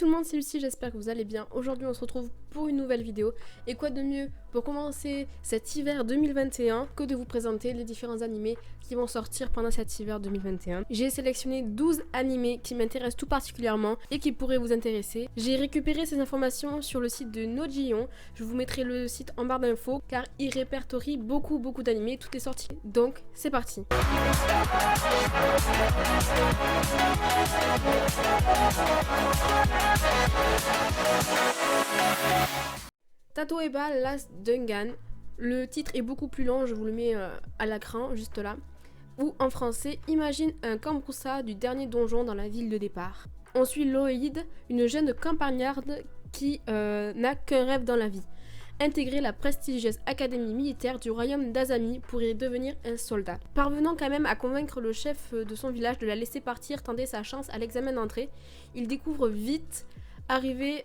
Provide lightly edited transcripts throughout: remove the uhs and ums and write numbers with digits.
tout le monde, c'est Lucie, j'espère que vous allez bien. Aujourd'hui on se retrouve pour une nouvelle vidéo. Et quoi de mieux pour commencer cet hiver 2021 que de vous présenter les différents animés qui vont sortir pendant cet hiver 2021. J'ai sélectionné 12 animés qui m'intéressent tout particulièrement et qui pourraient vous intéresser. J'ai récupéré ces informations sur le site de Nojion. Je vous mettrai le site en barre d'infos car il répertorie beaucoup d'animés, toutes les sorties. Donc c'est parti. Tatoeba Last Dungan. Le titre est beaucoup plus long, je vous le mets à l'écran, juste là. Ou en français, imagine un Kambroussa du dernier donjon dans la ville de départ. On suit Loïd, une jeune campagnarde qui n'a qu'un rêve dans la vie. Intégrer la prestigieuse académie militaire du royaume d'Azami pour y devenir un soldat. Parvenant quand même à convaincre le chef de son village de la laisser partir tenter sa chance à l'examen d'entrée, il découvre vite, arrivé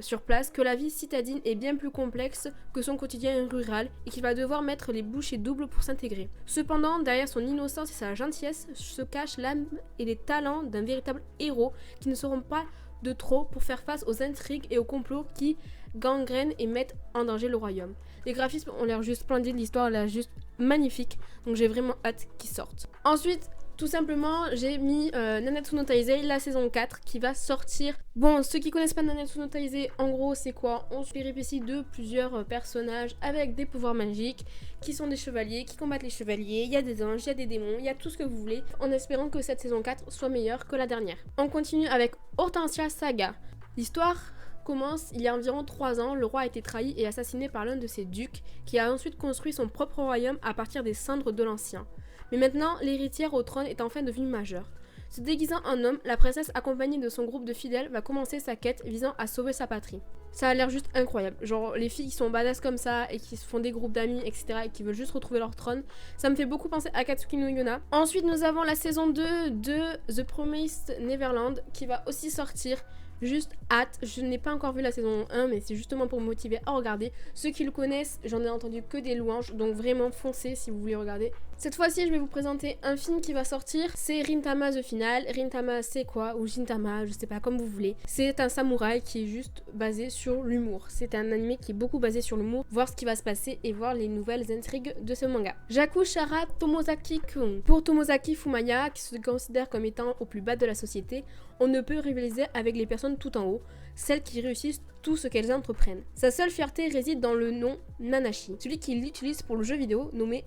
sur place, que la vie citadine est bien plus complexe que son quotidien rural et qu'il va devoir mettre les bouchées doubles pour s'intégrer. Cependant, derrière son innocence et sa gentillesse se cachent l'âme et les talents d'un véritable héros qui ne seront pas de trop pour faire face aux intrigues et aux complots qui gangrènent et mettent en danger le royaume. Les graphismes ont l'air juste splendides, l'histoire a l'air juste magnifique, donc j'ai vraiment hâte qu'ils sortent. Ensuite, tout simplement, j'ai mis Nanatsu no Taizai, la saison 4, qui va sortir. Bon, ceux qui connaissent pas Nanatsu no Taizai, en gros, c'est quoi? On suit les péripéties de plusieurs personnages avec des pouvoirs magiques, qui sont des chevaliers, qui combattent les chevaliers. Il y a des anges, il y a des démons, il y a tout ce que vous voulez, en espérant que cette saison 4 soit meilleure que la dernière. On continue avec Hortensia Saga. L'histoire commence il y a environ 3 ans, le roi a été trahi et assassiné par l'un de ses ducs, qui a ensuite construit son propre royaume à partir des cendres de l'ancien. Mais maintenant, l'héritière au trône est enfin devenue majeure. Se déguisant en homme, la princesse accompagnée de son groupe de fidèles va commencer sa quête visant à sauver sa patrie. Ça a l'air juste incroyable, genre les filles qui sont badass comme ça et qui se font des groupes d'amis etc. et qui veulent juste retrouver leur trône, ça me fait beaucoup penser à Akatsuki no Yona. Ensuite nous avons la saison 2 de The Promised Neverland qui va aussi sortir. Juste hâte, je n'ai pas encore vu la saison 1 mais c'est justement pour me motiver à regarder. Ceux qui le connaissent, j'en ai entendu que des louanges, donc vraiment foncez si vous voulez regarder. Cette fois-ci je vais vous présenter un film qui va sortir, c'est Rintama The Final. Rintama c'est quoi? Ou Gintama, je sais pas, comme vous voulez. C'est un samouraï qui est juste basé sur l'humour. C'est un anime qui est beaucoup basé sur l'humour, voir ce qui va se passer et voir les nouvelles intrigues de ce manga. Jakushara Tomozaki-kun. Pour Tomozaki Fumaya, qui se considère comme étant au plus bas de la société, on ne peut rivaliser avec les personnes tout en haut, celles qui réussissent tout ce qu'elles entreprennent. Sa seule fierté réside dans le nom Nanashi, celui qu'il utilise pour le jeu vidéo nommé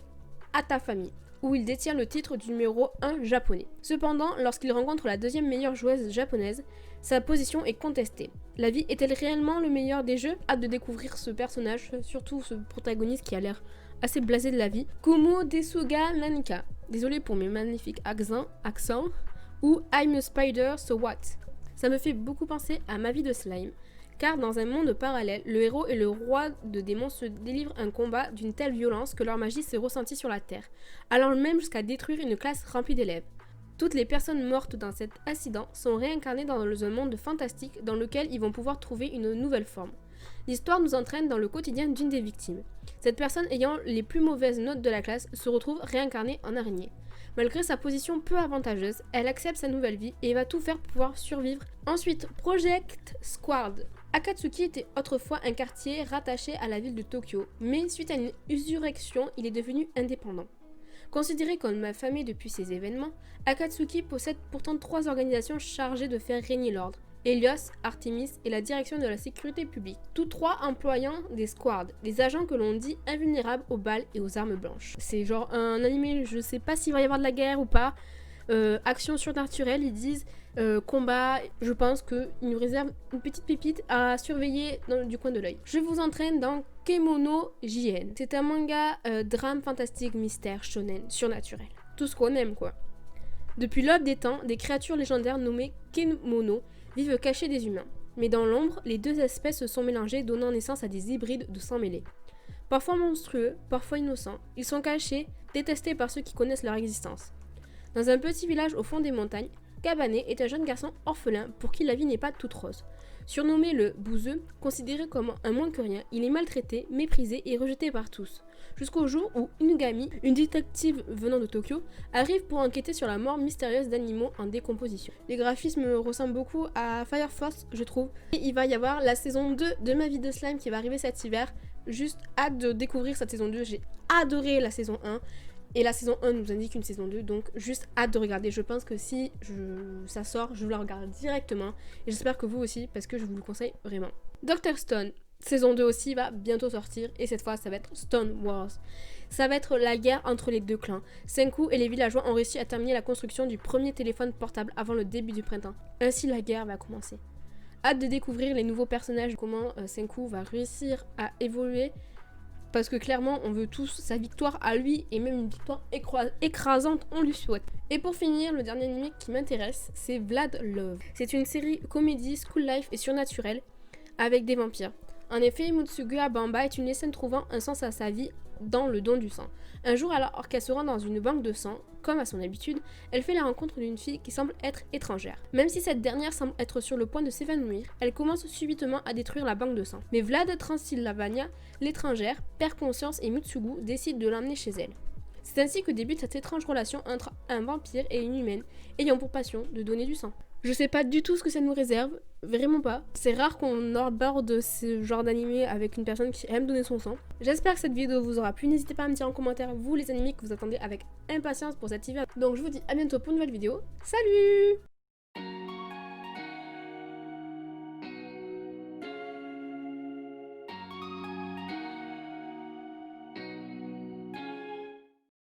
Atafami, où il détient le titre du numéro 1 japonais. Cependant, lorsqu'il rencontre la deuxième meilleure joueuse japonaise, sa position est contestée. La vie est-elle réellement le meilleur des jeux? Hâte de découvrir ce personnage, surtout ce protagoniste qui a l'air assez blasé de la vie. Kumo Desuga Nanika, désolé pour mes magnifiques accents, ou I'm a Spider, so what? Ça me fait beaucoup penser à Ma vie de slime, car dans un monde parallèle, le héros et le roi de démons se délivrent un combat d'une telle violence que leur magie s'est ressentie sur la Terre, allant même jusqu'à détruire une classe remplie d'élèves. Toutes les personnes mortes dans cet incident sont réincarnées dans un monde fantastique dans lequel ils vont pouvoir trouver une nouvelle forme. L'histoire nous entraîne dans le quotidien d'une des victimes. Cette personne ayant les plus mauvaises notes de la classe se retrouve réincarnée en araignée. Malgré sa position peu avantageuse, elle accepte sa nouvelle vie et va tout faire pour pouvoir survivre. Ensuite, Project Squad. Akatsuki était autrefois un quartier rattaché à la ville de Tokyo, mais suite à une insurrection, il est devenu indépendant. Considéré comme affamé depuis ces événements, Akatsuki possède pourtant 3 organisations chargées de faire régner l'ordre. Helios, Artemis et la direction de la sécurité publique, tous 3 employant des squads, des agents que l'on dit invulnérables aux balles et aux armes blanches. C'est genre un animé, je sais pas s'il va y avoir de la guerre ou pas, action surnaturelle, ils disent combat, je pense qu'ils nous réservent une petite pépite à surveiller du coin de l'œil. Je vous entraîne dans Kemono JN. C'est un manga drame fantastique, mystère, shonen, surnaturel. Tout ce qu'on aime quoi. Depuis l'aube des temps, des créatures légendaires nommées Kemono vivent cachés des humains. Mais dans l'ombre, les deux espèces se sont mélangées, donnant naissance à des hybrides de sang mêlé. Parfois monstrueux, parfois innocents, ils sont cachés, détestés par ceux qui connaissent leur existence. Dans un petit village au fond des montagnes, Kabane est un jeune garçon orphelin pour qui la vie n'est pas toute rose. Surnommé le bouseux, considéré comme un moins que rien, il est maltraité, méprisé et rejeté par tous. Jusqu'au jour où Inugami, une détective venant de Tokyo, arrive pour enquêter sur la mort mystérieuse d'animaux en décomposition. Les graphismes ressemblent beaucoup à Fire Force, je trouve. Et il va y avoir la saison 2 de Ma vie de slime qui va arriver cet hiver. Juste hâte de découvrir cette saison 2, j'ai adoré la saison 1. Et la saison 1 nous indique une saison 2, donc juste hâte de regarder. Je pense que si ça sort, je la regarde directement. Et j'espère que vous aussi, parce que je vous le conseille vraiment. Dr. Stone, saison 2 aussi, va bientôt sortir. Et cette fois, ça va être Stone Wars. Ça va être la guerre entre les deux clans. Senku et les villageois ont réussi à terminer la construction du premier téléphone portable avant le début du printemps. Ainsi, la guerre va commencer. Hâte de découvrir les nouveaux personnages, comment Senku va réussir à évoluer. Parce que clairement, on veut tous sa victoire à lui, et même une victoire écrasante, on lui souhaite. Et pour finir, le dernier anime qui m'intéresse, c'est Vlad Love. C'est une série comédie, school life et surnaturelle, avec des vampires. En effet, Mutsugu Bamba est une lycéenne trouvant un sens à sa vie dans le don du sang. Un jour, alors qu'elle se rend dans une banque de sang, comme à son habitude, elle fait la rencontre d'une fille qui semble être étrangère. Même si cette dernière semble être sur le point de s'évanouir, elle commence subitement à détruire la banque de sang. Mais Vlad Transylvania, l'étrangère, perd conscience et Mutsugu décide de l'emmener chez elle. C'est ainsi que débute cette étrange relation entre un vampire et une humaine, ayant pour passion de donner du sang. Je sais pas du tout ce que ça nous réserve, vraiment pas. C'est rare qu'on aborde ce genre d'animé avec une personne qui aime donner son sang. J'espère que cette vidéo vous aura plu, n'hésitez pas à me dire en commentaire vous les animés que vous attendez avec impatience pour cet hiver. Donc je vous dis à bientôt pour une nouvelle vidéo, salut!